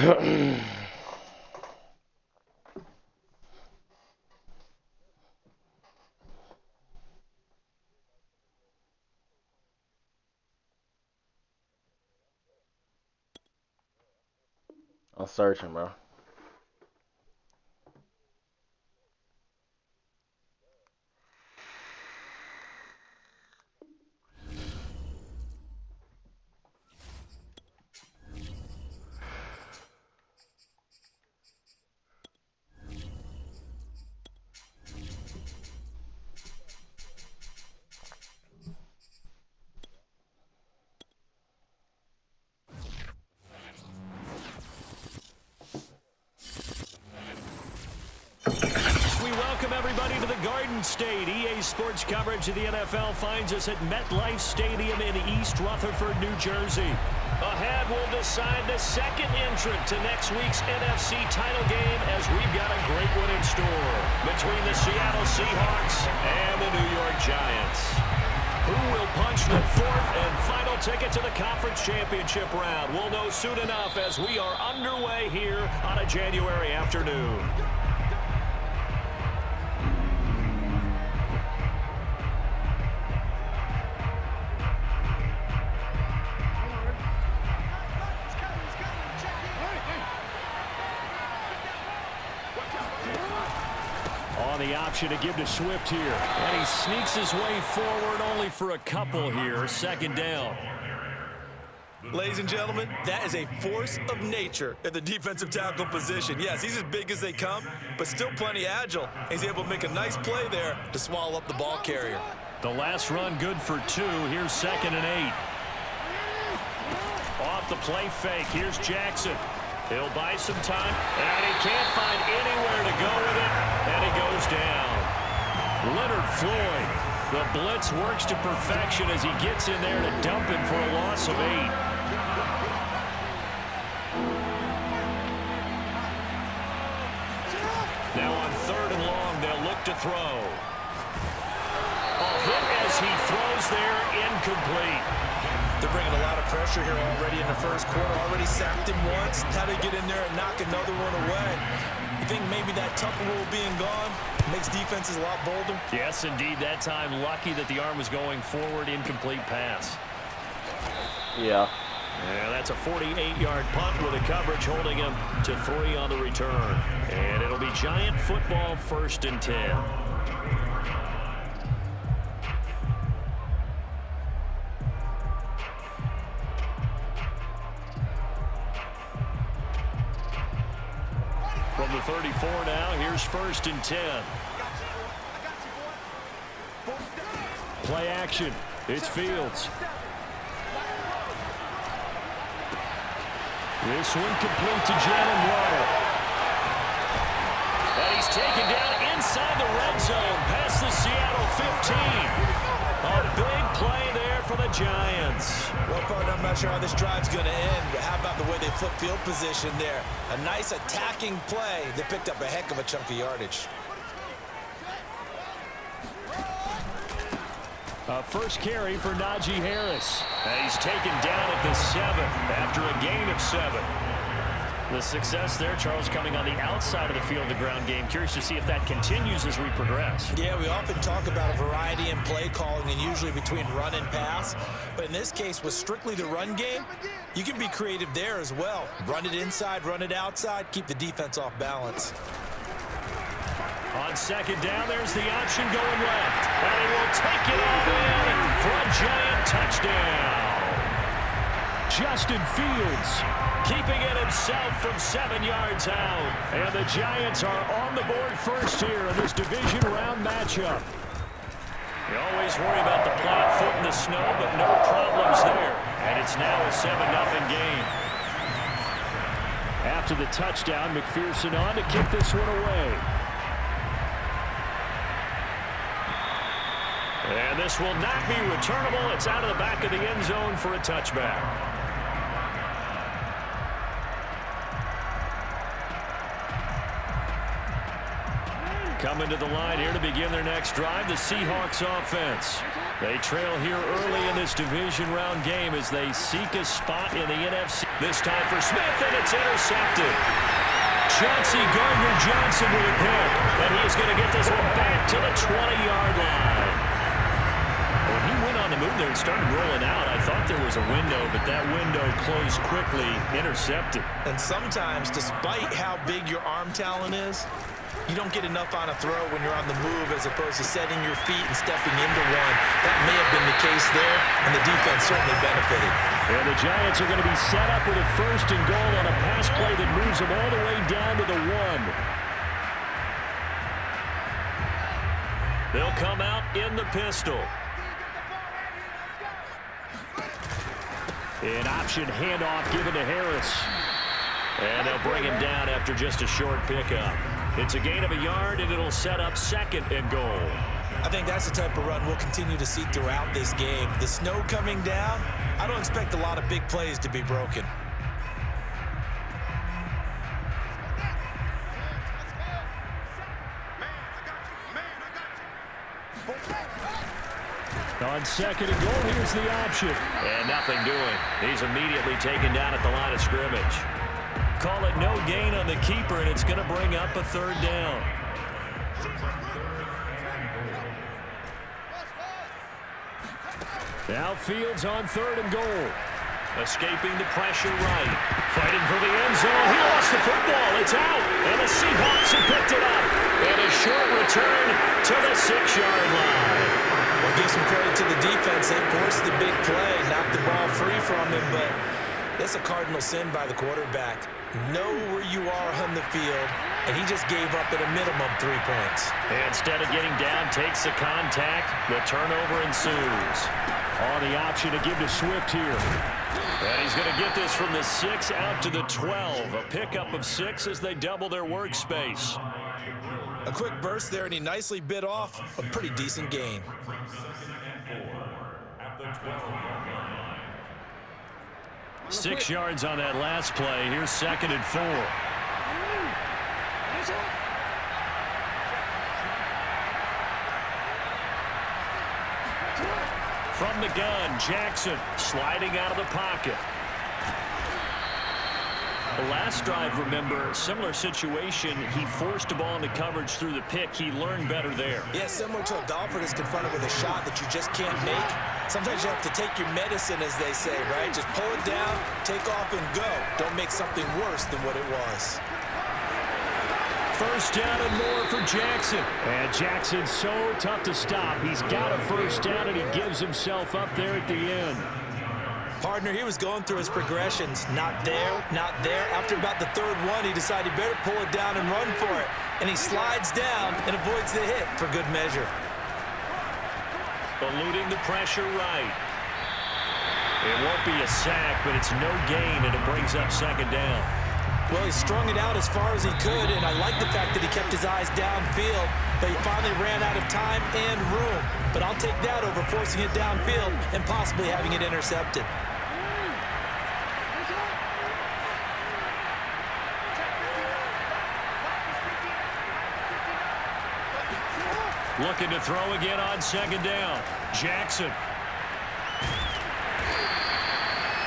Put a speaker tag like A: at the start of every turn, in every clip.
A: I'm searching, bro.
B: Everybody to the Garden State. EA Sports coverage of the NFL finds us at MetLife Stadium in East Rutherford, New Jersey. Ahead, we'll decide the second entrant to next week's NFC title game as we've got a great one in store between the Seattle Seahawks and the New York Giants. Who will punch the fourth and final ticket to the conference championship round? We'll know soon enough as we are underway here on a January afternoon. The option to give to Swift here. And he sneaks his way forward only for a couple here. Second down.
C: Ladies and gentlemen, that is a force of nature at the defensive tackle position. Yes, he's as big as they come, but still plenty agile. He's able to make a nice play there to swallow up the ball carrier.
B: The last run good for 2. Here's 2nd and 8. Off the play fake. Here's Jackson. He'll buy some time, and he can't find anywhere to go with it, and he goes down. Leonard Floyd, the blitz works to perfection as he gets in there to dump him for a loss of 8. Now on 3rd and long, they'll look to throw. A hit as he throws there, incomplete.
C: They're bringing a lot of pressure here already in the first quarter. Already sacked him once. How to get in there and knock another one away. You think maybe that Tucker rule being gone makes defenses a lot bolder?
B: Yes, indeed. That time, lucky that the arm was going forward. Incomplete pass.
A: Yeah.
B: Yeah, that's a 48-yard punt with a coverage holding him to 3 on the return. And it'll be Giant football, 1st and 10. From the 34 now, here's 1st and 10. Play action. It's Fields. This one complete to Jalen Waddle. And he's taken down inside the red zone past the Seattle 15. A big play there for the Giants.
C: Well, partner, I'm not sure how this drive's going to end, but how about the way they flip field position there? A nice attacking play that picked up a heck of a chunk of yardage.
B: First carry for Najee Harris. And he's taken down at the 7 after a gain of 7. The success there, Charles, coming on the outside of the field, the ground game. Curious to see if that continues as we progress.
C: Yeah, we often talk about a variety in play calling and usually between run and pass. But in this case, with strictly the run game, you can be creative there as well. Run it inside, run it outside, keep the defense off balance.
B: On 2nd down, there's the option going left. And he will take it all in for a Giant touchdown. Justin Fields keeping it himself from 7 yards out. And the Giants are on the board first here in this division round matchup. You always worry about the plant foot in the snow, but no problems there. And it's now a 7-0 game. After the touchdown, McPherson on to kick this one away. And this will not be returnable. It's out of the back of the end zone for a touchback. Coming to the line here to begin their next drive, the Seahawks offense. They trail here early in this division round game as they seek a spot in the NFC. This time for Smith, and it's intercepted. Chauncey Gardner-Johnson with a pick, and he's going to get this one back to the 20-yard line. When he went on the move there and started rolling out, I thought there was a window, but that window closed quickly, intercepted.
C: And sometimes, despite how big your arm talent is, you don't get enough on a throw when you're on the move as opposed to setting your feet and stepping into one. That may have been the case there, and the defense certainly benefited.
B: And the Giants are going to be set up with a 1st and goal on a pass play that moves them all the way down to the 1. They'll come out in the pistol. An option handoff given to Harris. And they'll bring him down after just a short pickup. It's a gain of a yard, and it'll set up 2nd and goal.
C: I think that's the type of run we'll continue to see throughout this game. The snow coming down, I don't expect a lot of big plays to be broken.
B: On 2nd and goal, here's the option. And nothing doing. He's immediately taken down at the line of scrimmage. Call it no gain on the keeper, and it's going to bring up a 3rd down. Now Fields on 3rd and goal. Escaping the pressure right. Fighting for the end zone. He lost the football. It's out. And the Seahawks have picked it up. And a short return to the 6-yard line.
C: Well, give some credit to the defense. They forced the big play, knocked the ball free from him, but that's a cardinal sin by the quarterback. Know where you are on the field, and he just gave up at a minimum 3 points.
B: And instead of getting down, takes the contact. The turnover ensues. On the option to give to Swift here. And he's going to get this from the 6 out to the 12. A pickup of 6 as they double their workspace.
C: A quick burst there, and he nicely bit off a pretty decent gain.
B: 6 yards on that last play. Here's 2nd and 4. From the gun, Jackson sliding out of the pocket. The last drive, remember, similar situation. He forced the ball into coverage through the pick. He learned better there.
C: Yeah, similar to a golfer that's confronted with a shot that you just can't make. Sometimes you have to take your medicine, as they say, right? Just pull it down, take off, and go. Don't make something worse than what it was.
B: 1st down and more for Jackson. And Jackson's so tough to stop. He's got a 1st down, and he gives himself up there at the end.
C: Partner, he was going through his progressions. Not there, not there. After about the 3rd one, he decided he better pull it down and run for it. And he slides down and avoids the hit for good measure.
B: Eluding the pressure right. It won't be a sack, but it's no gain, and it brings up 2nd down.
C: Well, he strung it out as far as he could, and I like the fact that he kept his eyes downfield, but he finally ran out of time and room. But I'll take that over forcing it downfield and possibly having it intercepted.
B: Looking to throw again on 2nd down. Jackson.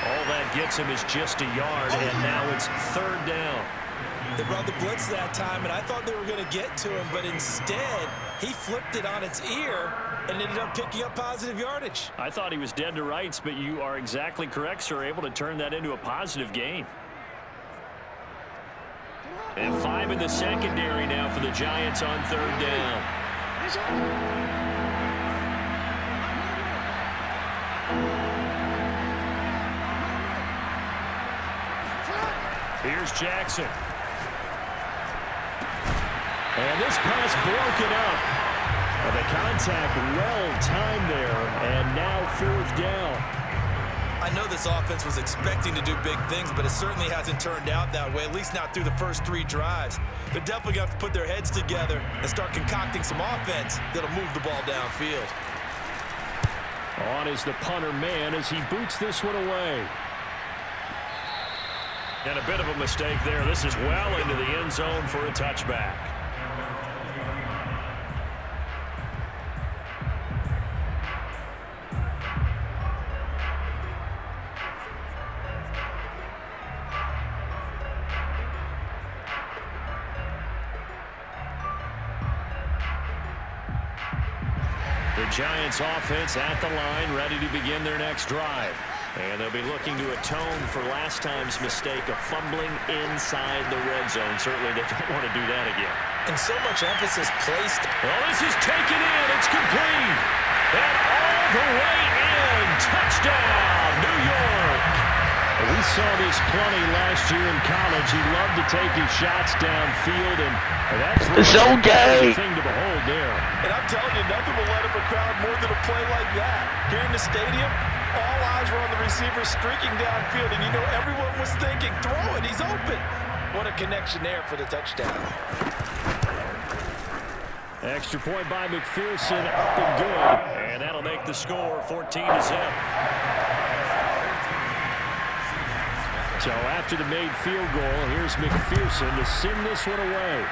B: All that gets him is just a yard, and now it's 3rd down.
C: They brought the blitz that time, and I thought they were going to get to him, but instead, he flipped it on its ear and ended up picking up positive yardage.
B: I thought he was dead to rights, but you are exactly correct, sir. Able to turn that into a positive gain. And 5 in the secondary now for the Giants on 3rd down. Here's Jackson. And this pass broken up. The contact well timed there, and now 4th down.
C: I know this offense was expecting to do big things, but it certainly hasn't turned out that way, at least not through the first 3 drives. They're definitely going to have to put their heads together and start concocting some offense that'll move the ball downfield.
B: On is the punter man as he boots this one away. And a bit of a mistake there. This is well into the end zone for a touchback. The Giants offense at the line, ready to begin their next drive. And they'll be looking to atone for last time's mistake of fumbling inside the red zone. Certainly they don't want to do that again.
C: And so much emphasis placed.
B: Well, this is taken in. It's complete. And all the way in. Touchdown, New York. We saw this plenty last year in college. He loved to take his shots downfield, and that's
A: so gay.
B: thing to behold there.
C: And I'm telling you, nothing will light up a crowd more than a play like that. Here in the stadium, all eyes were on the receiver streaking downfield, and you know everyone was thinking, throw it, he's open. What a connection there for the touchdown.
B: Extra point by McPherson, up and good, and that'll make the score 14-0. So after the made field goal, here's McPherson to send this one away.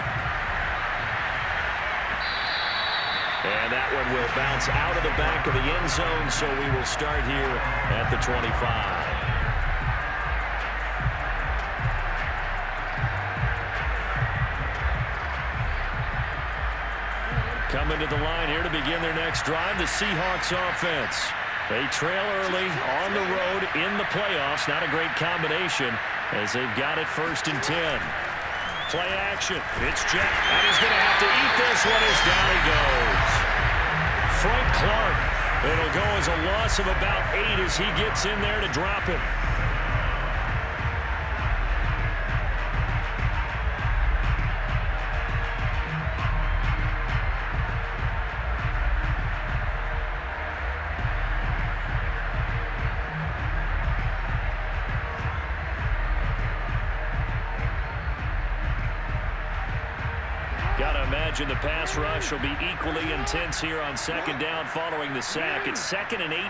B: And that one will bounce out of the back of the end zone, so we will start here at the 25. Coming to the line here to begin their next drive, the Seahawks offense. They trail early on the road in the playoffs. Not a great combination as they've got it 1st and 10. Play action. It's Jet. And he's going to have to eat this one as down he goes. Frank Clark. It'll go as a loss of about 8 as he gets in there to drop him. Got to imagine the pass rush will be equally intense here on 2nd down following the sack. It's 2nd and 18.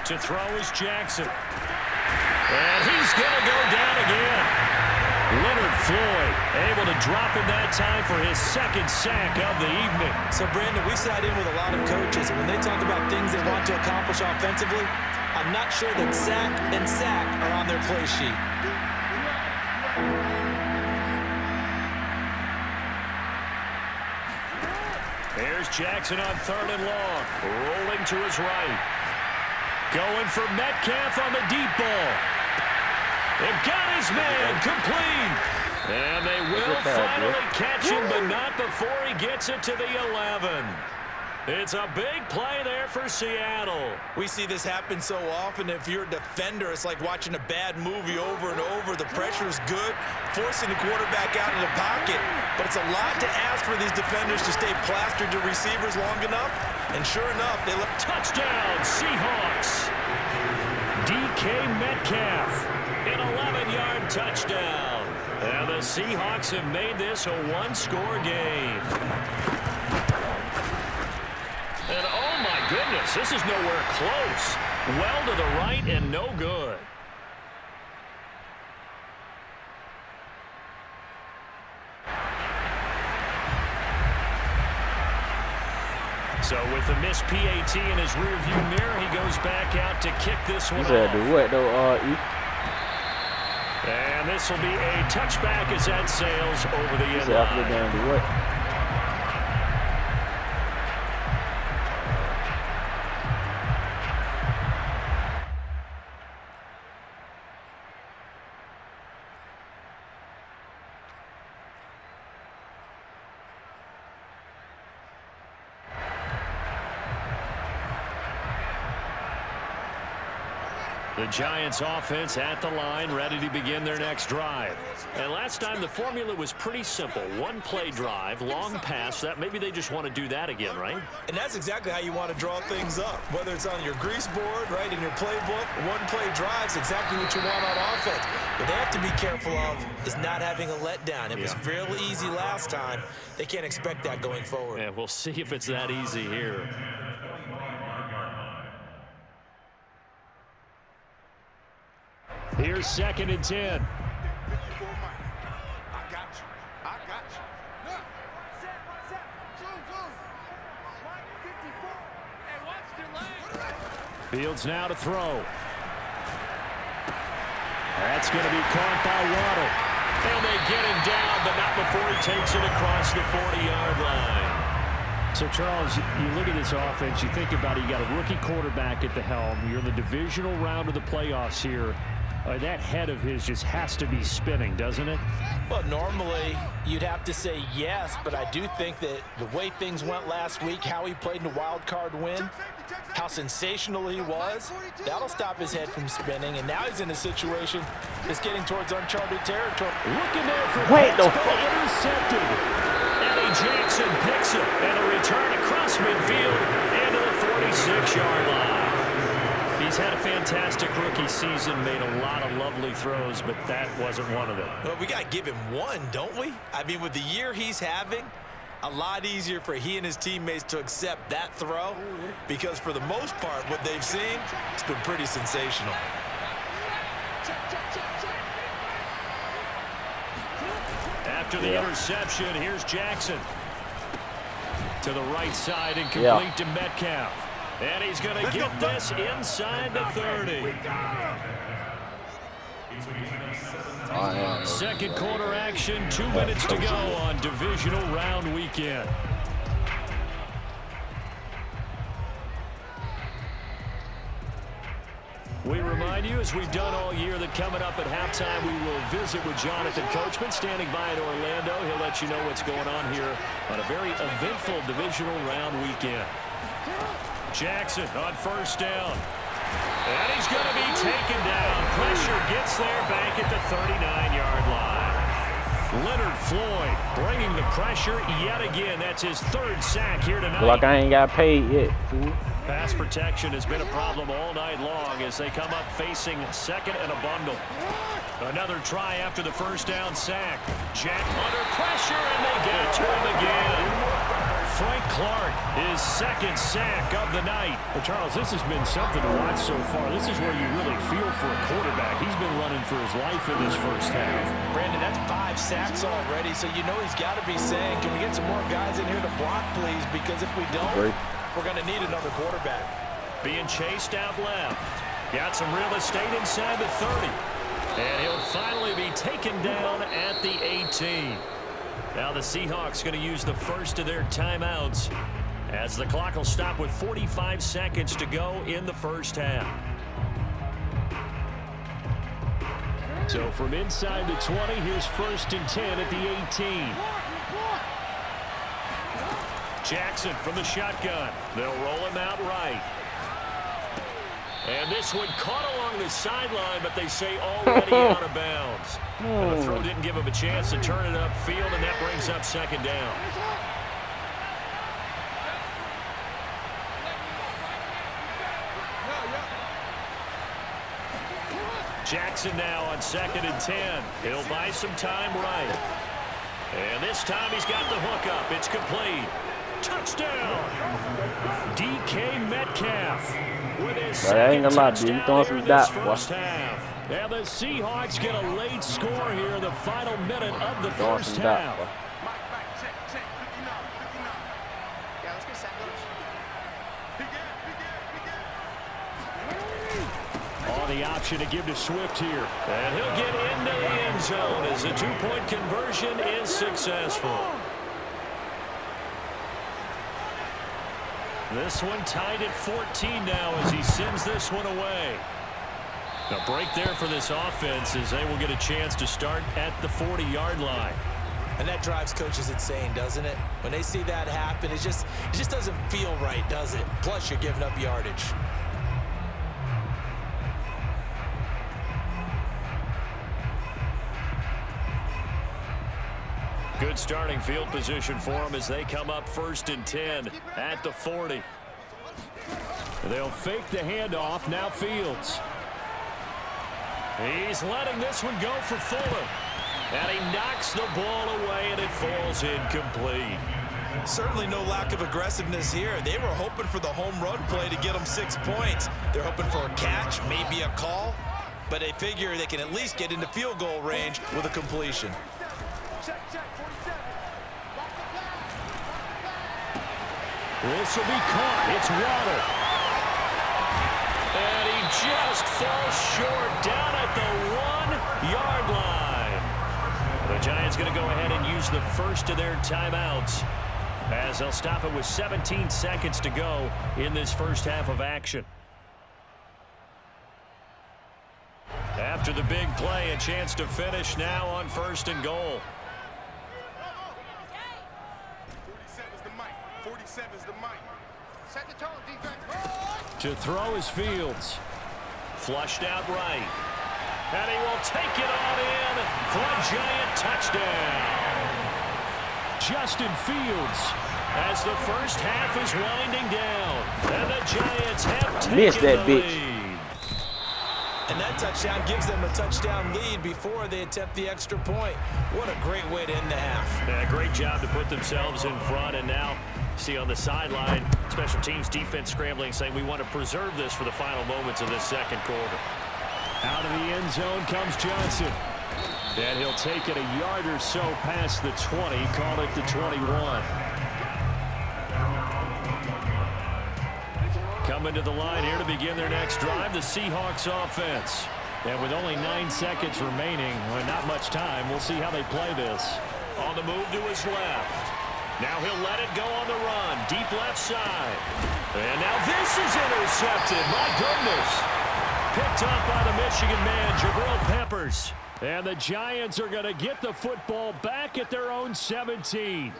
B: To throw is Jackson. And he's going to go down again. Leonard Floyd able to drop him that time for his 2nd sack of the evening.
C: So, Brandon, we sat in with a lot of coaches, and when they talk about things they want to accomplish offensively, I'm not sure that sack and sack are on their play sheet.
B: Here's Jackson on 3rd and long. Rolling to his right. Going for Metcalf on the deep ball. They've got his man complete. And they will finally catch him, but not before he gets it to the 11. It's a big play there for Seattle.
C: We see this happen so often. If you're a defender, it's like watching a bad movie over and over. The pressure's good, forcing the quarterback out of the pocket. But it's a lot to ask for these defenders to stay plastered to receivers long enough. And sure enough, they look.
B: Touchdown, Seahawks. DK Metcalf, an 11-yard touchdown. And the Seahawks have made this a one-score game. And oh my goodness, this is nowhere close. Well to the right and no good. So with the missed PAT in his rearview mirror, he goes back out to kick this one off.
A: Do what though,
B: And this will be a touchback as that sails over the end line.
A: Do what?
B: The Giants offense at the line, ready to begin their next drive. And last time the formula was pretty simple. One play drive, long pass. That maybe they just want to do that again, right?
C: And that's exactly how you want to draw things up. Whether it's on your grease board, right, in your playbook, one play drive's exactly what you want on offense. What they have to be careful of is not having a letdown. It was real easy last time. They can't expect that going forward.
B: Yeah, we'll see if it's that easy here. Here's 2nd and 10. Fields now to throw. That's going to be caught by Waddle. And they get him down, but not before he takes it across the 40-yard line.
D: So, Charles, you look at this offense, you think about it, you got a rookie quarterback at the helm. You're in the divisional round of the playoffs here. That head of his just has to be spinning, doesn't it?
C: Well, normally you'd have to say yes, but I do think that the way things went last week, how he played in the wild card win, how sensational he was, that'll stop his head from spinning. And now he's in a situation that's getting towards uncharted territory.
B: Looking there for intercepted. Eddie Jackson picks it, and a return across midfield into the 46-yard line. He's had a fantastic rookie season, made a lot of lovely throws, but that wasn't one of them.
C: Well, we got to give him one, don't we? I mean, with the year he's having, a lot easier for he and his teammates to accept that throw, because for the most part, what they've seen, it's been pretty sensational.
B: After the interception, here's Jackson. To the right side and complete to Metcalf. And he's going to get this inside the 30. Second quarter action, 2 minutes to go on divisional round weekend. We remind you, as we've done all year, that coming up at halftime, we will visit with Jonathan Coachman, standing by in Orlando. He'll let you know what's going on here on a very eventful divisional round weekend. Jackson on first down. And he's going to be taken down. Pressure gets there back at the 39-yard line. Leonard Floyd bringing the pressure yet again. That's his third sack here tonight.
A: Like I ain't got paid yet.
B: Pass protection has been a problem all night long as they come up facing second and a bundle. Another try after the first down sack. Jack under pressure, and they get to him again. Frank Clark, his second sack of the night.
D: Well, Charles, this has been something to watch so far. This is where you really feel for a quarterback. He's been running for his life in this first half.
C: Brandon, that's 5 sacks already, so you know he's got to be saying, can we get some more guys in here to block, please? Because if we don't, we're going to need another quarterback.
B: Being chased out left. Got some real estate inside the 30. And he'll finally be taken down at the 18. Now the Seahawks going to use the first of their timeouts as the clock will stop with 45 seconds to go in the first half. So from inside the 20, here's 1st and 10 at the 18. Jackson from the shotgun. They'll roll him out right. And this one caught along the sideline, but they say already out of bounds. And the throw didn't give him a chance to turn it upfield, and that brings up second down. Jackson now on 2nd and 10. He'll buy some time right. And this time he's got the hook up. It's complete. Touchdown! DK Metcalf with his second touchdown here in this first half. And the Seahawks get a late score here in the final minute of the first half. Oh, the option to give to Swift here. And he'll get into the end zone as the 2-point conversion is successful. This one tied at 14 now as he sends this one away. A break there for this offense as they will get a chance to start at the 40-yard line.
C: And that drives coaches insane, doesn't it? When they see that happen, it just doesn't feel right, does it? Plus, you're giving up yardage.
B: Good starting field position for them as they come up 1st and 10 at the 40. They'll fake the handoff. Now Fields. He's letting this one go for Fuller. And he knocks the ball away, and it falls incomplete.
C: Certainly no lack of aggressiveness here. They were hoping for the home run play to get them 6 points. They're hoping for a catch, maybe a call. But they figure they can at least get into field goal range with a completion.
B: This will be caught. It's Waddle. And he just falls short down at the 1-yard line. Giants going to go ahead and use the first of their timeouts as they'll stop it with 17 seconds to go in this first half of action. After the big play, a chance to finish now on 1st and goal.
E: 47's the mic. 47's the mic. Set the tone, defense.
B: To throw is Fields. Flushed out right. And he will take it on in for a Giant touchdown. Justin Fields as the first half is winding down. And the Giants have taken
A: Missed that
B: the
A: bitch.
B: lead.
C: And that touchdown gives them a touchdown lead before they attempt the extra point. What a great way to end the half.
B: Yeah, great job to put themselves in front. And now, see on the sideline, special teams defense scrambling, saying we want to preserve this for the final moments of this second quarter. Out of the end zone comes Johnson. And he'll take it a yard or so past the 20, call it the 21. Coming to the line here to begin their next drive, the Seahawks offense. And with only 9 seconds remaining, well, not much time, we'll see how they play this. On the move to his left. Now he'll let it go on the run, deep left side. And now this is intercepted, my goodness. Picked up by the Michigan man, Jabril Peppers. And the Giants are going to get the football back at their own 17.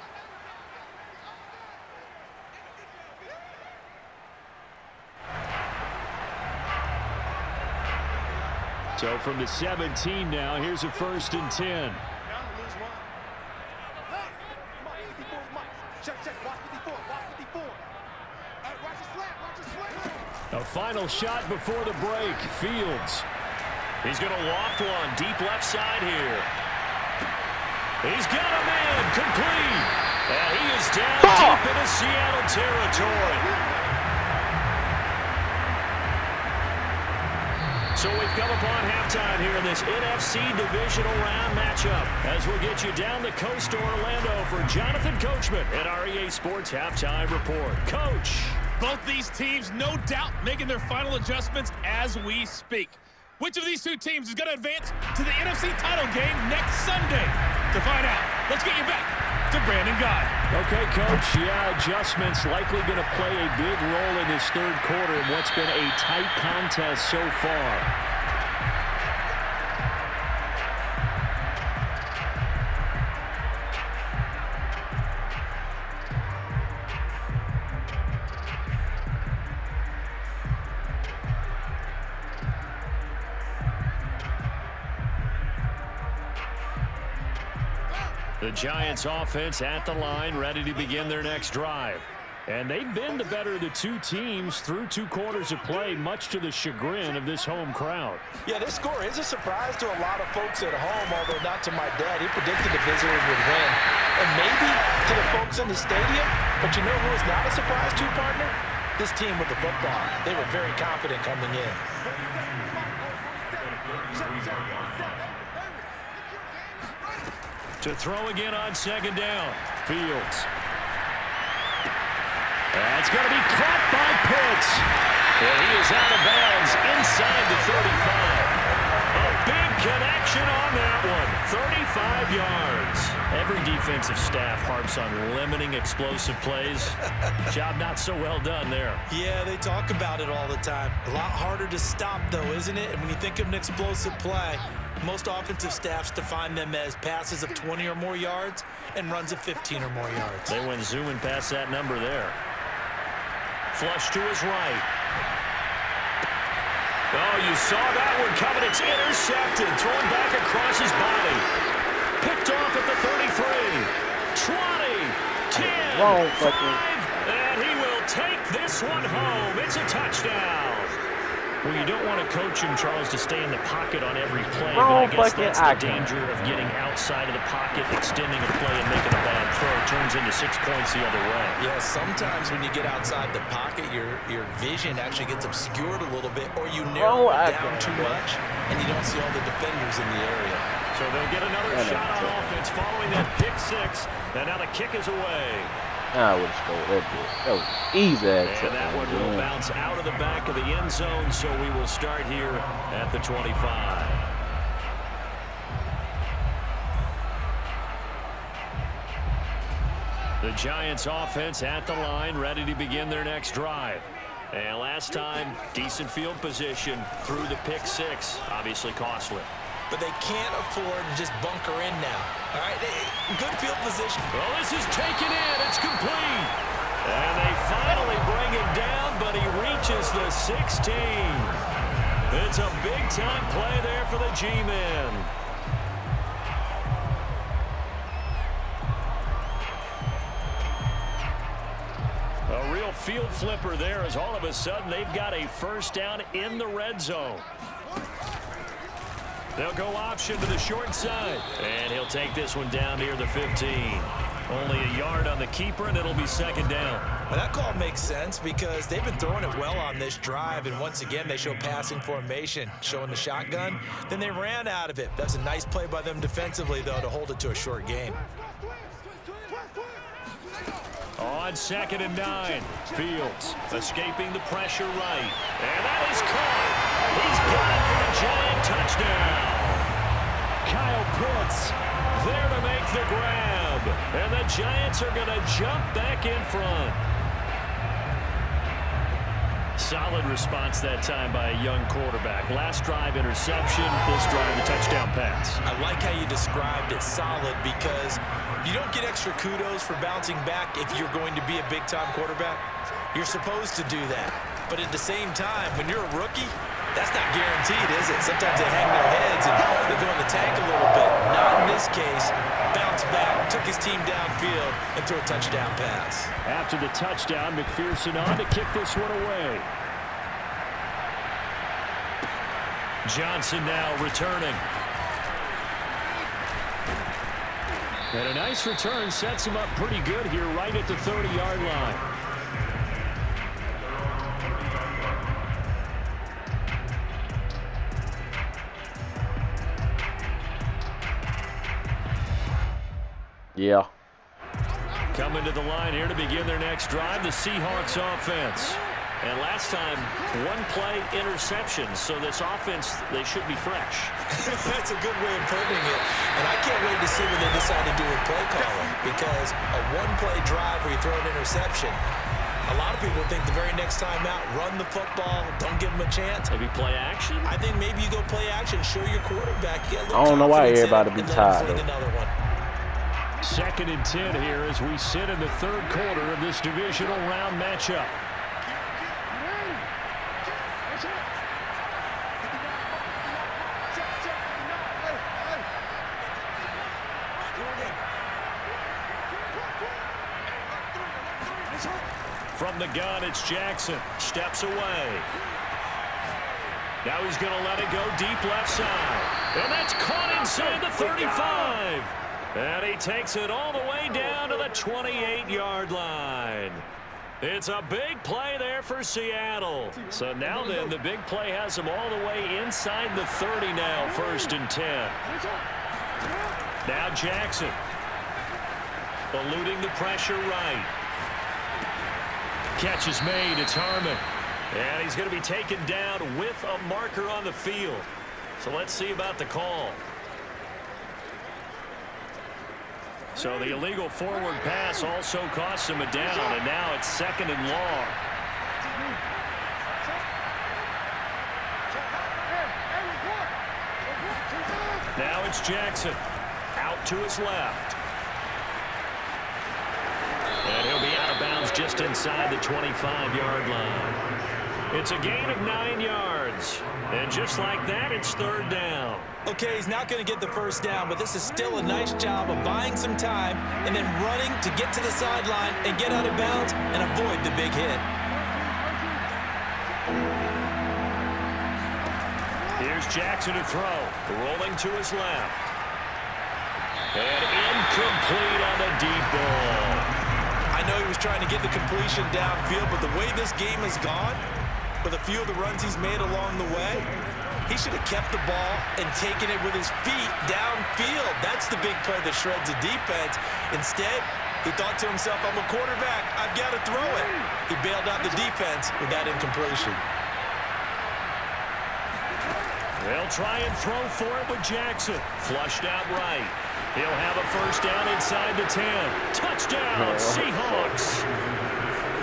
B: So from the 17 now, here's a 1st and 10. A final shot before the break. Fields. He's going to loft one deep left side here. He's got a man complete. And he is down deep into Seattle territory. So we've come upon halftime here in this NFC Divisional Round matchup as we'll get you down the coast to Orlando for Jonathan Coachman at our EA Sports Halftime Report. Coach.
F: Both these teams, no doubt, making their final adjustments as we speak. Which of these two teams is going to advance to the NFC title game next Sunday? To find out, let's get you back to Brandon Guy.
B: Okay, Coach. Yeah, adjustments likely going to play a big role in this third quarter in what's been a tight contest so far. The Giants offense at the line, ready to begin their next drive. And they've been the better of the two teams through 2 quarters of play, much to the chagrin of this home crowd.
C: Yeah, this score is a surprise to a lot of folks at home, although not to my dad. He predicted the visitors would win. And maybe to the folks in the stadium, but you know who is not a surprise to, partner? This team with the football. They were very confident coming in.
B: To throw again on 2nd down. Fields. That's going to be caught by Pitts. And he is out of bounds inside the 35. A big connection on that one. 35 yards. Every defensive staff harps on limiting explosive plays. Job not so well done there.
C: Yeah, they talk about it all the time. A lot harder to stop, though, isn't it? And when you think of an explosive play, most offensive staffs define them as passes of 20 or more yards and runs of 15 or more yards.
B: They went zooming past that number there. Flush to his right. Oh, you saw that one coming. It's intercepted. Thrown back across his body. Picked off at the 33. 20. 10. 5. And he will take this one home. It's a touchdown. Well, you don't want to coach him, Charles, to stay in the pocket on every play, but I guess that's the danger of getting outside of the pocket, extending a play, and making a bad throw. Turns into 6 points the other way.
C: Yeah, sometimes when you get outside the pocket, your vision actually gets obscured a little bit, or you narrow it down too much, and you don't see all the defenders in the area.
B: So they'll get another shot on offense following that pick 6, and now the kick is away.
A: I would have scored that bit. That was easy.
B: And that one will bounce out of the back of the end zone, so we will start here at the 25.
D: The Giants offense at the line, ready to begin their next drive. And last time, decent field position through the pick six. Obviously costly.
C: But they can't afford to just bunker in now. All right, good field position.
D: Well, this is taken in. It's complete. And they finally bring him down, but he reaches the 16. It's a big-time play there for the G-men. A real field flipper there as all of a sudden they've got a first down in the red zone. They'll go option to the short side. And he'll take this one down near the 15. Only a yard on the keeper, and it'll be second down.
C: Well, that call makes sense because they've been throwing it well on this drive, and once again, they show passing formation, showing the shotgun. Then they ran out of it. That's a nice play by them defensively, though, to hold it to a short game.
D: On 2nd and 9, Fields escaping the pressure right. And that is caught. He's got it for a giant touchdown. Kyle Pitts there to make the grab. And the Giants are going to jump back in front. Solid response that time by a young quarterback. Last drive interception, this drive a touchdown pass.
C: I like how you described it, solid, because you don't get extra kudos for bouncing back if you're going to be a big-time quarterback. You're supposed to do that. But at the same time, when you're a rookie, that's not guaranteed, is it? Sometimes they hang their heads and they go in the tank a little bit. Not in this case. Bounced back, took his team downfield, and threw a touchdown pass.
D: After the touchdown, McPherson on to kick this one away. Johnson now returning. And a nice return sets him up pretty good here right at the 30-yard line.
A: Yeah.
D: Coming to the line here to begin their next drive, the Seahawks offense. And last time, one play interception, so this offense, they should be fresh.
C: That's a good way of putting it. And I can't wait to see what they decide to do with play calling, because a one-play drive where you throw an interception, a lot of people think the very next time out, run the football, don't give them a chance.
D: Maybe play action?
C: I think maybe you go play action, show your quarterback. Get a little
A: I don't know why everybody be
C: and
A: tired.
C: another one.
D: 2nd and 10 here as we sit in the third quarter of this divisional round matchup. From the gun, it's Jackson. Steps away. Now he's going to let it go deep left side. And that's caught inside the 35. And he takes it all the way down to the 28-yard line. It's a big play there for Seattle. So now then, the big play has him all the way inside the 30 now, 1st and 10. Now Jackson. Eluding the pressure right. Catch is made. It's Harmon. And he's going to be taken down with a marker on the field. So let's see about the call. So the illegal forward pass also costs him a down, and now it's 2nd and long. Now it's Jackson. Out to his left. And he'll be out of bounds just inside the 25-yard line. It's a gain of 9 yards. And just like that, it's 3rd down.
C: Okay, he's not going to get the first down, but this is still a nice job of buying some time and then running to get to the sideline and get out of bounds and avoid the big hit.
D: Here's Jackson to throw. Rolling to his left. And incomplete on the deep ball.
C: I know he was trying to get the completion downfield, but the way this game has gone, with a few of the runs he's made along the way, he should have kept the ball and taken it with his feet downfield. That's the big play that shreds the defense. Instead, he thought to himself, I'm a quarterback, I've got to throw it. He bailed out the defense with that incompletion.
D: They'll try and throw for it with Jackson. Flushed out right.
B: He'll have a first down inside the 10. Touchdown, Seahawks.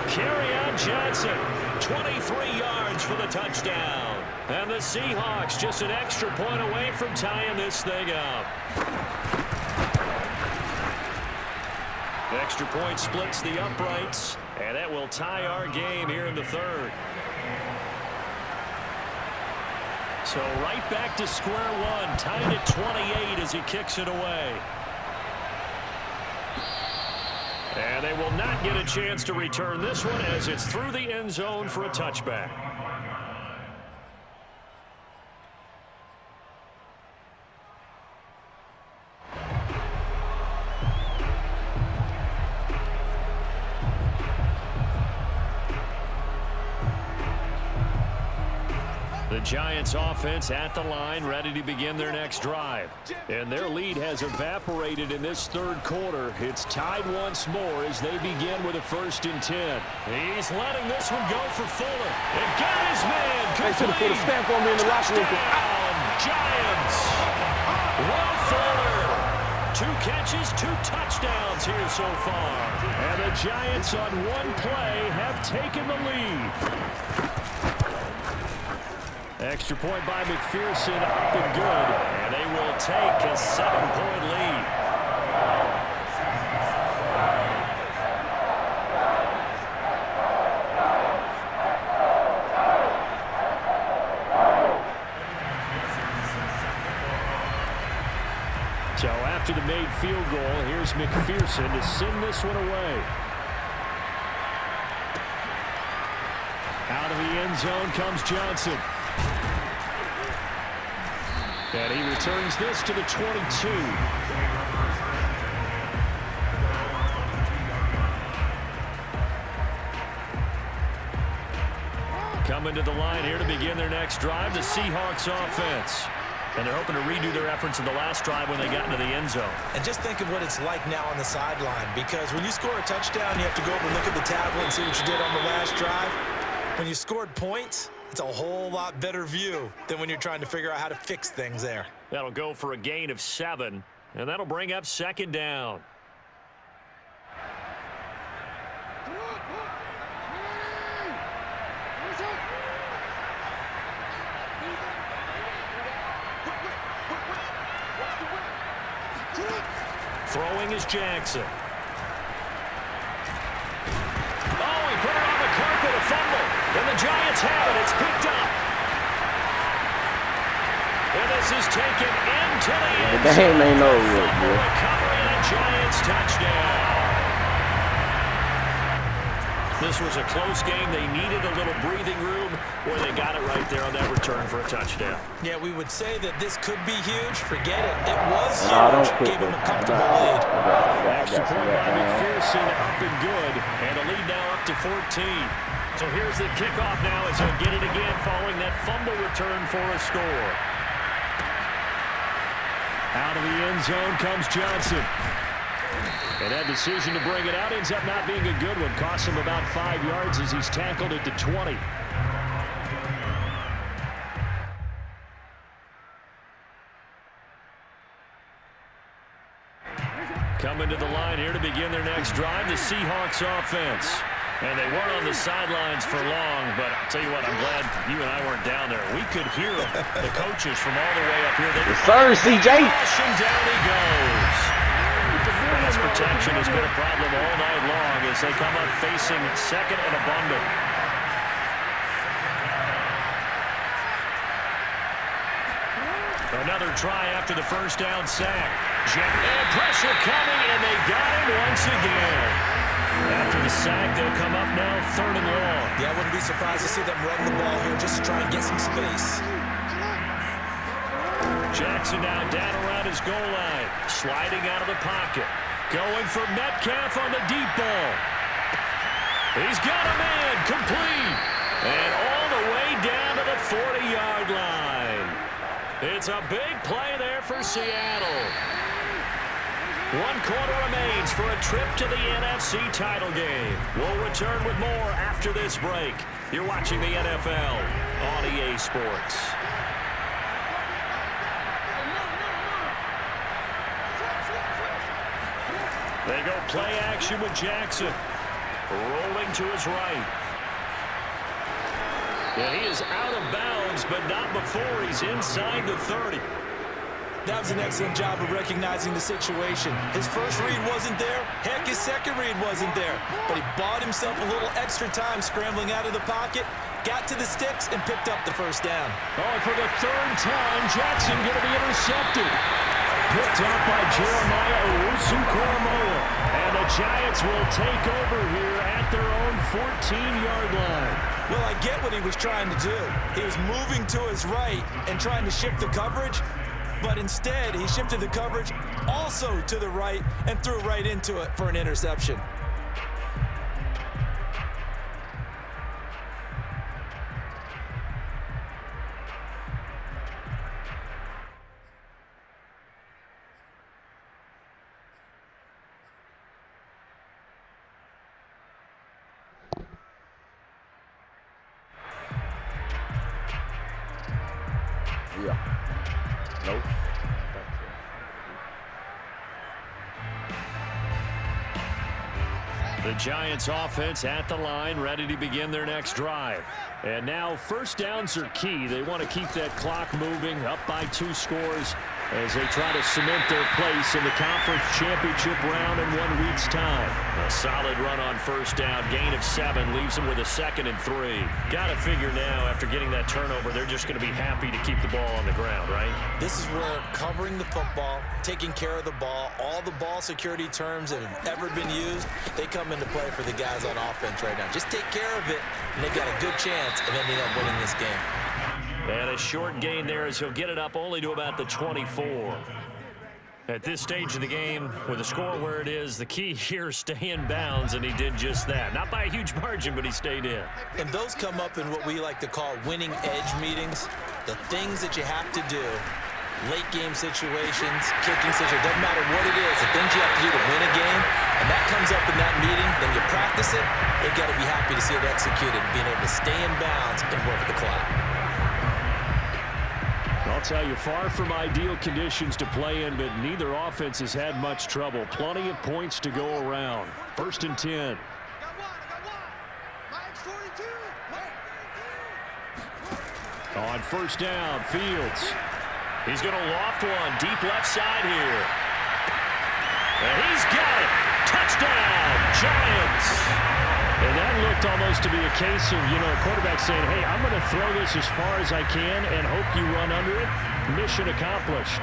B: Kerryon Johnson, 23 yards for the touchdown. And the Seahawks just an extra point away from tying this thing up. Extra point splits the uprights, and that will tie our game here in the third. So right back to square one, tied at 28 as he kicks it away. And they will not get a chance to return this one as it's through the end zone for a touchback. The Giants offense at the line, ready to begin their next drive. And their lead has evaporated in this third quarter. It's tied once more as they begin with a 1st and 10. He's letting this one go for Fuller. And got his man.
A: They should have put a stamp on me in the locker room.
B: Touchdown, Giants. Will Fuller. 2 catches, 2 touchdowns here so far. And the Giants on one play have taken the lead. Extra point by McPherson, up and good, and they will take a 7-point lead. So after the made field goal, here's McPherson to send this one away. Out of the end zone comes Johnson. And he returns this to the 22. Coming to the line here to begin their next drive, the Seahawks offense. And they're hoping to redo their efforts in the last drive when they got into the end zone.
C: And just think of what it's like now on the sideline, because when you score a touchdown, you have to go over and look at the tablet and see what you did on the last drive. When you scored points, it's a whole lot better view than when you're trying to figure out how to fix things there.
B: That'll go for a gain of 7, and that'll bring up 2nd down. Throwing is Jackson. Oh, he put it on the carpet, a fumble. And the Giants have it. It's picked up. And this is taken into the end zone.
A: The game ain't over with,
B: boy. Recovery and a Giants touchdown. This was a close game. They needed a little breathing room, where they got it right there on that return for a touchdown.
C: Yeah, we would say that this could be huge. Forget it. It was huge. Gave him a comfortable lead.
B: Extra point by McPherson, up and good. And the lead now up to 14. So here's the kickoff now as he'll get it again following that fumble return for a score. Out of the end zone comes Johnson. And that decision to bring it out ends up not being a good one. Costs him about 5 yards as he's tackled at the 20. Coming to the line here to begin their next drive, the Seahawks offense. And they weren't on the sidelines for long, but I'll tell you what, I'm glad you and I weren't down there. We could hear the coaches from all the way up here.
A: Yes, sir, CJ.
B: Rushing down he goes. Pass protection has been a problem all night long as they come up facing 2nd and abundant. Another try after the first down sack. And pressure coming, and they got him once again. After the sack, they'll come up now 3rd and long.
C: Yeah, I wouldn't be surprised to see them run the ball here just to try and get some space.
B: Jackson now down around his goal line. Sliding out of the pocket. Going for Metcalf on the deep ball. He's got a man. Complete. And all the way down to the 40-yard line. It's a big play there for Seattle. 1 quarter remains for a trip to the NFC title game. We'll return with more after this break. You're watching the NFL on EA Sports. play action with Jackson. Rolling to his right. And he is out of bounds, but not before he's inside the 30.
C: That was an excellent job of recognizing the situation. His first read wasn't there. Heck, his second read wasn't there. But he bought himself a little extra time scrambling out of the pocket, got to the sticks, and picked up the first down.
B: Oh, for the third time, Jackson going to be intercepted. Picked up by Jeremiah Owusu-Koramoah. And the Giants will take over here at their own 14-yard line.
C: Well, I get what he was trying to do. He was moving to his right and trying to shift the coverage, but instead he shifted the coverage also to the right and threw right into it for an interception.
A: Yeah. Nope.
B: The Giants offense at the line, ready to begin their next drive. And now first downs are key. They want to keep that clock moving, up by 2 scores as they try to cement their place in the conference championship round in 1 week's time. A solid run on first down, gain of 7, leaves them with a 2nd and 3. Got to figure now, after getting that turnover, they're just going to be happy to keep the ball on the ground, right?
C: This is where covering the football, taking care of the ball, all the ball security terms that have ever been used, they come into play for the guys on offense right now. Just take care of it, and they've got a good chance of ending up winning this game.
B: And a short gain there as he'll get it up only to about the 24. At this stage of the game, with the score where it is, the key here is stay in bounds, and he did just that. Not by a huge margin, but he stayed in.
C: And those come up in what we like to call winning edge meetings. The things that you have to do, late game situations, kicking situations, doesn't matter what it is, the things you have to do to win a game, and that comes up in that meeting, then you practice it, they've got to be happy to see it executed, being able to stay in bounds and work the clock.
B: I'll tell you, far from ideal conditions to play in, but neither offense has had much trouble. Plenty of points to go around. 1st and 10. On first down, Fields. He's going to loft one deep left side here. And he's got it. Touchdown, Giants. And that looked almost to be a case of, a quarterback saying, hey, I'm going to throw this as far as I can and hope you run under it. Mission accomplished.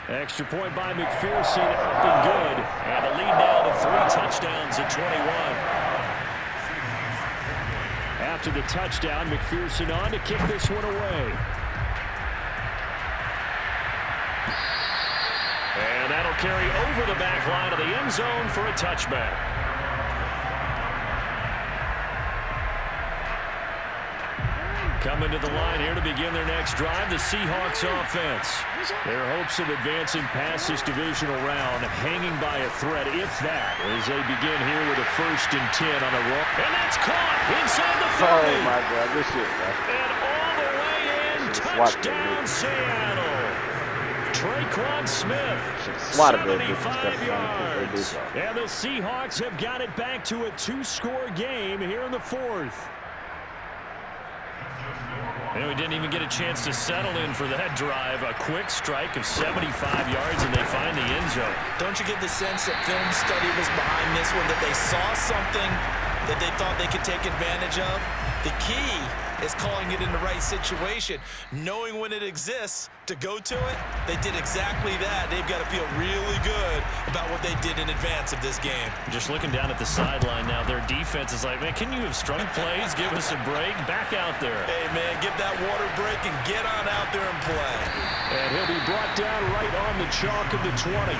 B: Extra point by McPherson, up and good. And the lead now to 3 touchdowns at 21. After the touchdown, McPherson on to kick this one away. And that'll carry over the back line of the end zone for a touchback. Coming to the line here to begin their next drive, the Seahawks offense. Their hopes of advancing past this divisional round hanging by a thread, if that, as they begin here with a 1st and 10 on the roll. And that's caught inside the 30.
A: Oh, my God. This shit, man.
B: And all the way in, touchdown Seattle. Traquan Smith, 75 yards. And the Seahawks have got it back to a 2-score game here in the 4th. And we didn't even get a chance to settle in for that drive. A quick strike of 75 yards, and they find the end zone.
C: Don't you get the sense that film study was behind this one, that they saw something that they thought they could take advantage of? The key is calling it in the right situation, knowing when it exists to go to it. They did exactly that. They've got to feel really good about what they did in advance of this game.
B: Just looking down at the sideline now, their defense is like, man, can you have strung plays? Give us a break. Back out there.
C: Hey, man, give that water break and get on out there and play.
B: And he'll be brought down right on the chalk of the 20.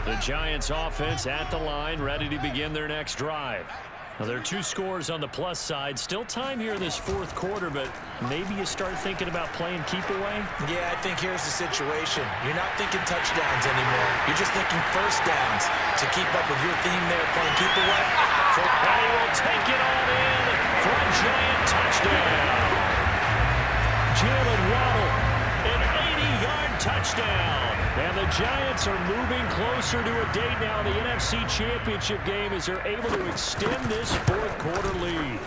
B: The Giants offense at the line, ready to begin their next drive. Well, there are 2 scores on the plus side. Still time here in this 4th quarter, but maybe you start thinking about playing keep away?
C: Yeah, I think here's the situation. You're not thinking touchdowns anymore. You're just thinking first downs to keep up with your theme there, playing keep away.
B: And he will take it on in for a giant touchdown. Jalen Waddle, an 80-yard touchdown. And the Giants are moving closer to a date now in the NFC Championship game as they're able to extend this 4th quarter lead.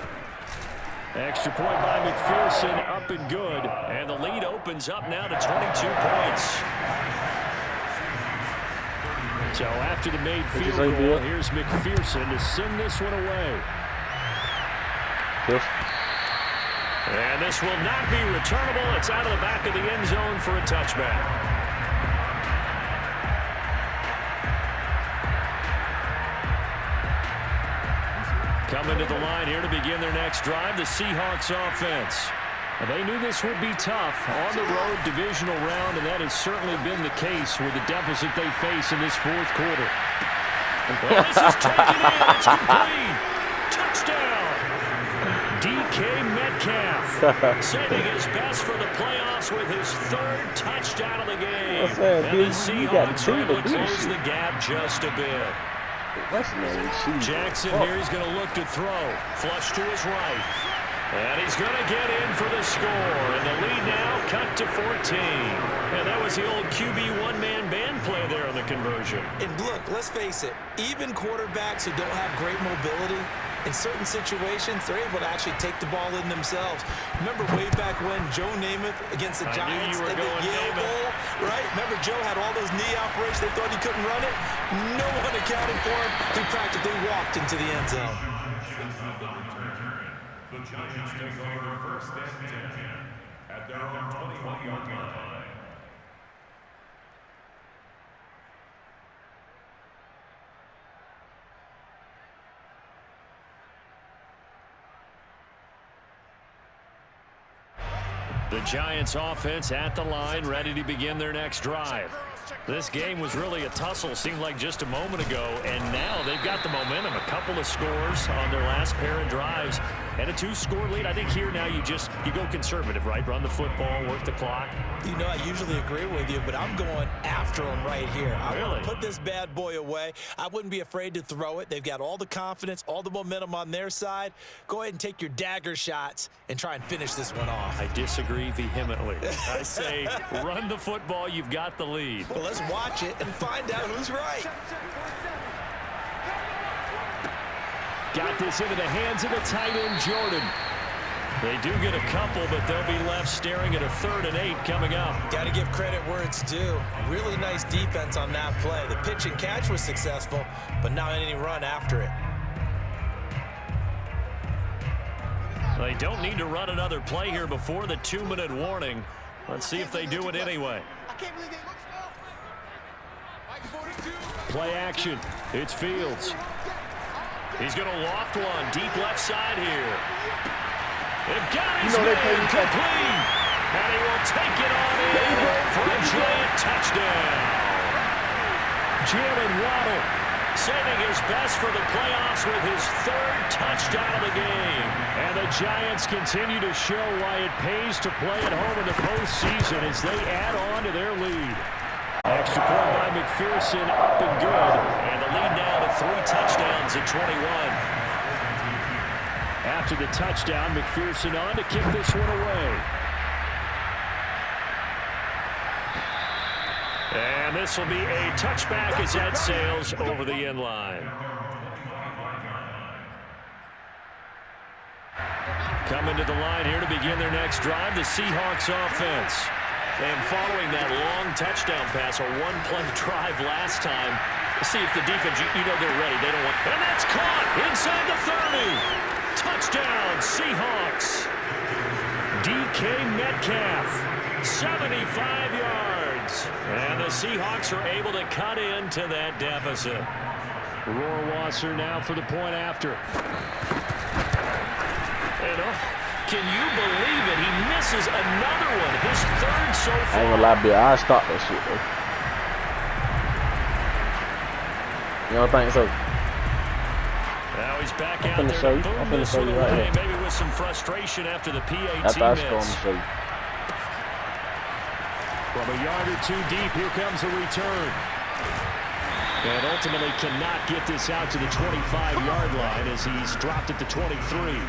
B: Extra point by McPherson, up and good. And the lead opens up now to 22 points. So after the made field goal, here's McPherson to send this one away.
A: Yes.
B: And this will not be returnable. It's out of the back of the end zone for a touchback. Coming to the line here to begin their next drive, the Seahawks offense. And they knew this would be tough on the road divisional round, and that has certainly been the case with the deficit they face in this 4th quarter. Well, this is taken in. It's complete. Touchdown. DK Metcalf saving his best for the playoffs with his 3rd touchdown of the game. And the Seahawks are able to close the gap just a bit. Jackson here is going to look to throw. Flush to his right. And he's going to get in for the score. And the lead now cut to 14. And that was the old QB one-man band play there on the conversion.
C: And look, let's face it, even quarterbacks who don't have great mobility, in certain situations, they're able to actually take the ball in themselves. Remember way back when Joe Namath against the Giants at the Yale Bowl, right? Remember Joe had all those knee operations. They thought he couldn't run it. No one accounted for him. He practically walked into the end zone.
G: The Giants take over first and 10 at their own 21-yard line.
B: The Giants offense at the line, ready to begin their next drive. This game was really a tussle, seemed like just a moment ago, and now they've got the momentum. A couple of scores on their last pair of drives and a 2-score lead. I think here now you go conservative, right? Run the football, work the clock.
C: You know, I usually agree with you, but I'm going after them right here. I want to put this bad boy away. I wouldn't be afraid to throw it. They've got all the confidence, all the momentum on their side. Go ahead and take your dagger shots and try and finish this one off.
B: I disagree vehemently. I say run the football. You've got the lead.
C: Well, let's watch it and find out who's right.
B: Got this into the hands of the tight end, Jordan. They do get a couple, but they'll be left staring at a 3rd and 8 coming up.
C: Got to give credit where it's due. Really nice defense on that play. The pitch and catch was successful, but not any run after it.
B: They don't need to run another play here before the 2-minute warning. Let's see if they do it anyway. Play action. It's Fields. He's going to loft one deep left side here. They've got his man complete. And he will take it on in for a giant touchdown. Jalen Waddle saving his best for the playoffs with his 3rd touchdown of the game. And the Giants continue to show why it pays to play at home in the postseason as they add on to their lead. Extra point by McPherson, up and good. And the lead now to 3 touchdowns at 21. After the touchdown, McPherson on to kick this one away. And this will be a touchback as that sails over the end line. Coming to the line here to begin their next drive, the Seahawks offense. And following that long touchdown pass, a one-play drive last time, let's see if the defense, you know they're ready. They don't want, and that's caught inside the 30. Touchdown, Seahawks. DK Metcalf, 75 yards. And the Seahawks are able to cut into that deficit. Rohrwasser now for the point after. And can you believe it? He misses another one. His 3rd so far.
A: I ain't gonna lie, Bill. I stop that shit, though. You don't think so?
B: Now he's back
A: I'm
B: out
A: finna
B: there
A: show
B: to
A: you.
B: boom
A: I'm finna
B: this
A: show
B: one
A: you right
B: away,
A: here.
B: maybe with some frustration after the PAT
A: That's what I was
B: miss.
A: going to show you.
B: From a yard or two deep, here comes a return. And ultimately cannot get this out to the 25-yard line as he's dropped at the 23.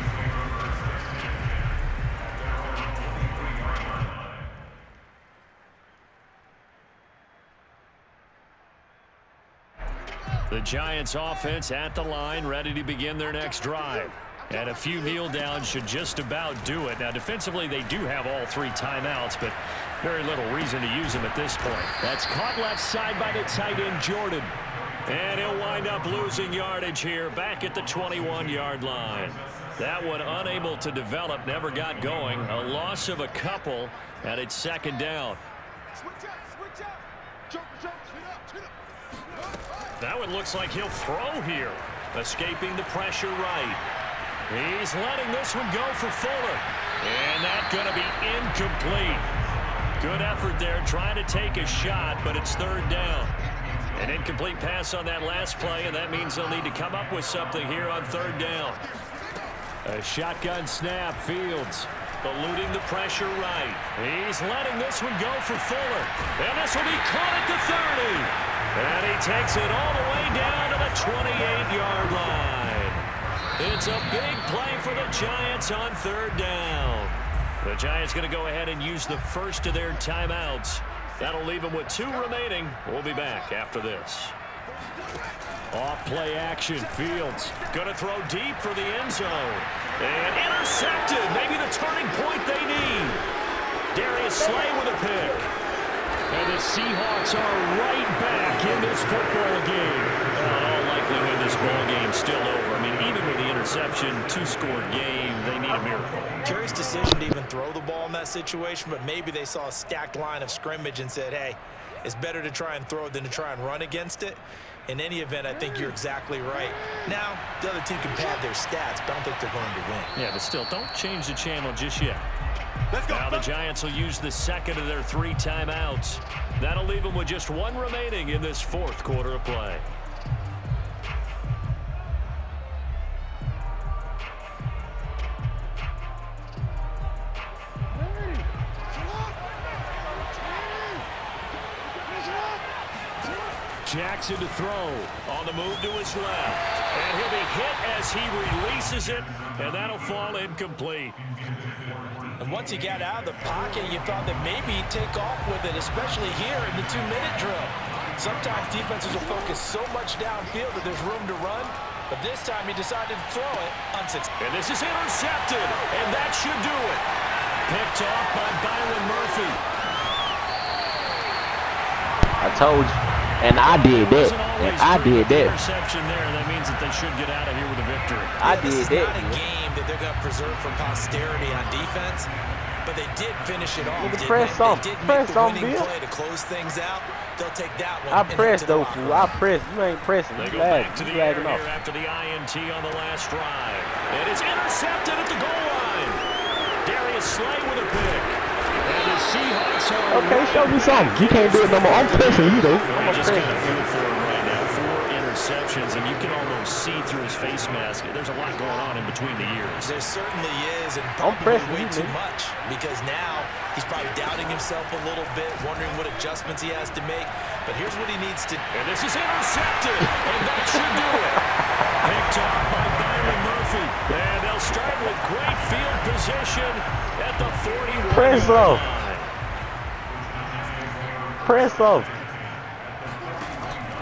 B: The Giants offense at the line, ready to begin their next drive. And a few kneel downs should just about do it. Now, defensively, they do have all 3 timeouts, but very little reason to use them at this point. That's caught left side by the tight end, Jordan. And he'll wind up losing yardage here back at the 21-yard line. That one unable to develop, never got going. A loss of a couple, and it's second down. That one looks like he'll throw here. Escaping the pressure right. He's letting this one go for Fuller. And that's going to be incomplete. Good effort there trying to take a shot, but it's third down. An incomplete pass on that last play, and that means they'll need to come up with something here on third down. A shotgun snap, Fields eluding the pressure right. He's letting this one go for Fuller. And this will be caught at the 30. And he takes it all the way down to the 28-yard line. It's a big play for the Giants on third down. The Giants going to go ahead and use the first of their timeouts. That'll leave them with 2 remaining. We'll be back after this. Off play action. Fields going to throw deep for the end zone. And intercepted. Maybe the turning point they need. Darius Slay with a pick. And the Seahawks are right back in this football game. In all likelihood, this ball game's still over. I mean, even with the interception, 2-score game, they need a miracle.
C: Curious decision to even throw the ball in that situation, but maybe they saw a stacked line of scrimmage and said, hey, it's better to try and throw than to try and run against it. In any event, I think you're exactly right. Now, the other team can pad their stats, but I don't think they're going to win.
B: Yeah, but still, don't change the channel just yet. Now the Giants will use the second of their 3 timeouts. That'll leave them with just 1 remaining in this 4th quarter of play. Jackson to throw. On the move to his left. And he'll be hit as he releases it. And that'll fall incomplete.
C: And once he got out of the pocket, you thought that maybe he'd take off with it, especially here in the 2-minute drill. Sometimes defenses will focus so much downfield that there's room to run. But this time he decided to throw it unsuccessful.
B: And this is intercepted. And that should do it. Picked off by Byron Murphy.
A: I told you. And I did that. And I did that.
B: Interception there. That means that they should get out of here with a victory.
A: I did
C: This is
A: that.
C: not a game that they're going to preserve for posterity on defense, but they did finish it off.
A: Nigga, press on.
C: They did
A: Press
C: make the
A: on,
C: winning
A: Bill.
C: play to close things out. They'll take that one.
A: I
C: and head
A: pressed
C: to the
A: though,
C: locker
A: fool.
C: room.
A: I pressed. You ain't pressing.
B: They
A: You
B: go back to
A: lagging.
B: the
A: You
B: air
A: lagging off.
B: here after the INT on the last drive. And it's intercepted at the goal line. Darius Slay with a pick. And the Seahawks are
A: Okay, show me something. You can't do it no more. I'm pressing you though.
B: I
A: I'm
B: just got a
A: pressing.
B: feel for him right now. 4 interceptions, and you can almost see through his face mask. There's a lot going on in between the years.
C: There certainly is, and
A: I'm
C: probably
A: pressing
C: way
A: you,
C: too
A: man.
C: much, because now he's probably doubting himself a little bit, wondering what adjustments he has to make. But here's what he needs to do.
B: And this is intercepted, and that should do it. Picked off by Byron Murphy. And they'll start with great field position at the 41.
A: Press off. Press off.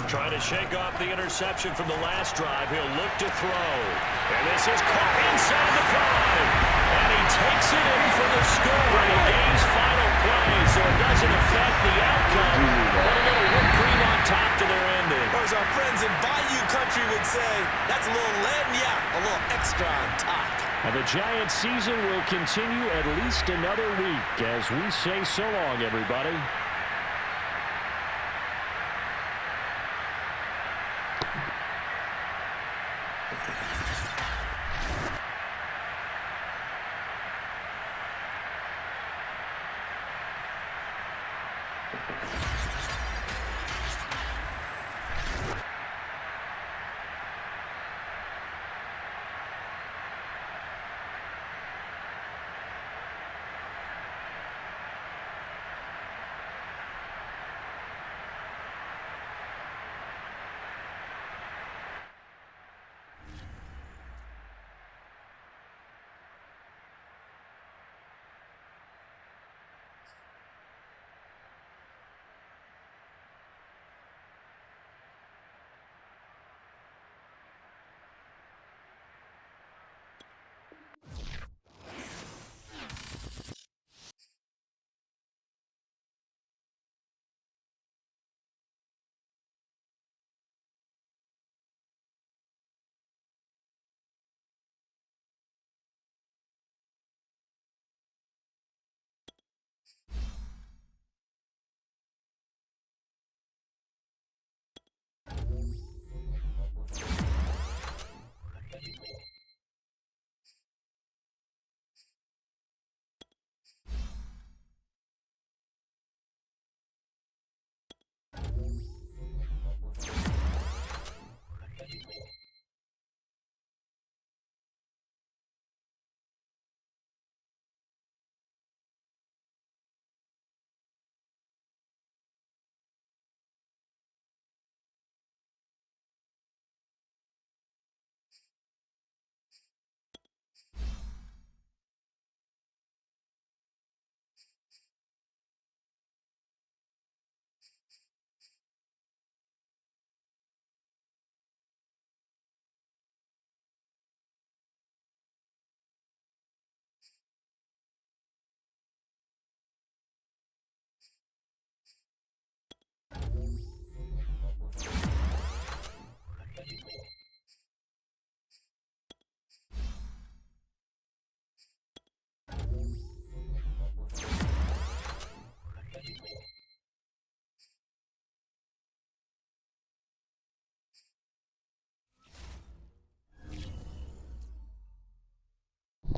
B: Trying to shake off the interception from the last drive. He'll look to throw. And this is caught inside the 5. And he takes it in for the score in the game's final play, so it doesn't affect the outcome. But a little whipped cream on top to their ending.
C: Or as our friends in Bayou Country would say, that's a little lenya, a little extra on top.
B: And the Giants season will continue at least another week as we say so long, everybody.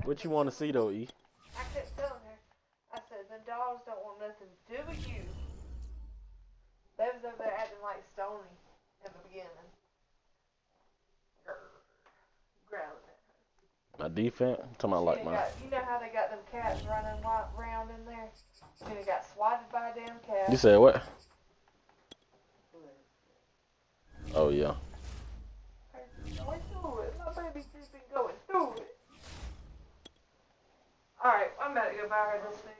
A: What you want to see though, E?
H: I kept telling her, I said, the dogs don't want nothing to do with you. They was over there acting like Stony in the beginning. Growling at her.
A: My defense? I'm talking about like my.
H: You know how they got them cats running around in there? And got swatted by a damn cat.
A: You said what? Oh yeah.
H: Going through it. My baby's just been going through it. Alright, I'm about to go buy her this thing.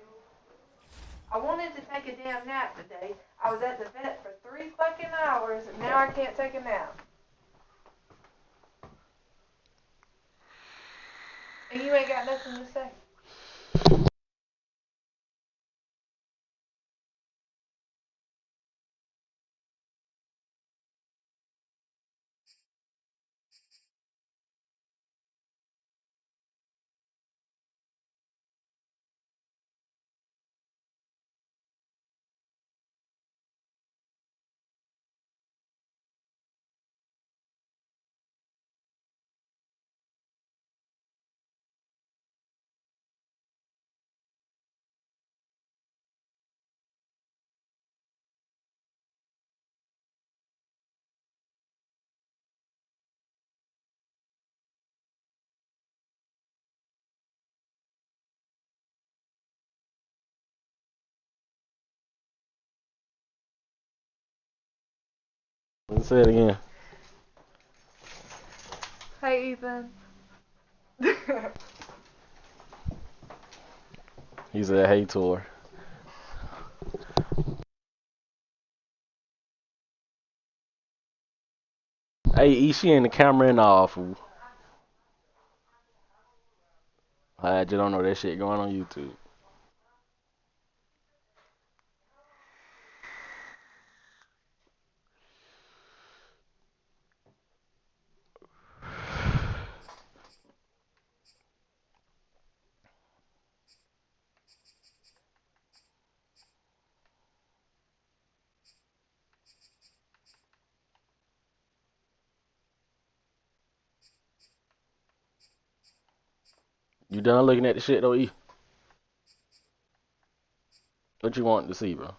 H: I wanted to take a damn nap today. I was at the vet for 3 fucking hours, and now I can't take a nap. And you ain't got nothing to say.
A: Let's say it again.
H: Hey, Ethan.
A: He said, "Hey, Tor." Hey, E, she in the camera and all, fool. I just don't know that shit going on YouTube. You done looking at the shit though, E? What you want to see, bro?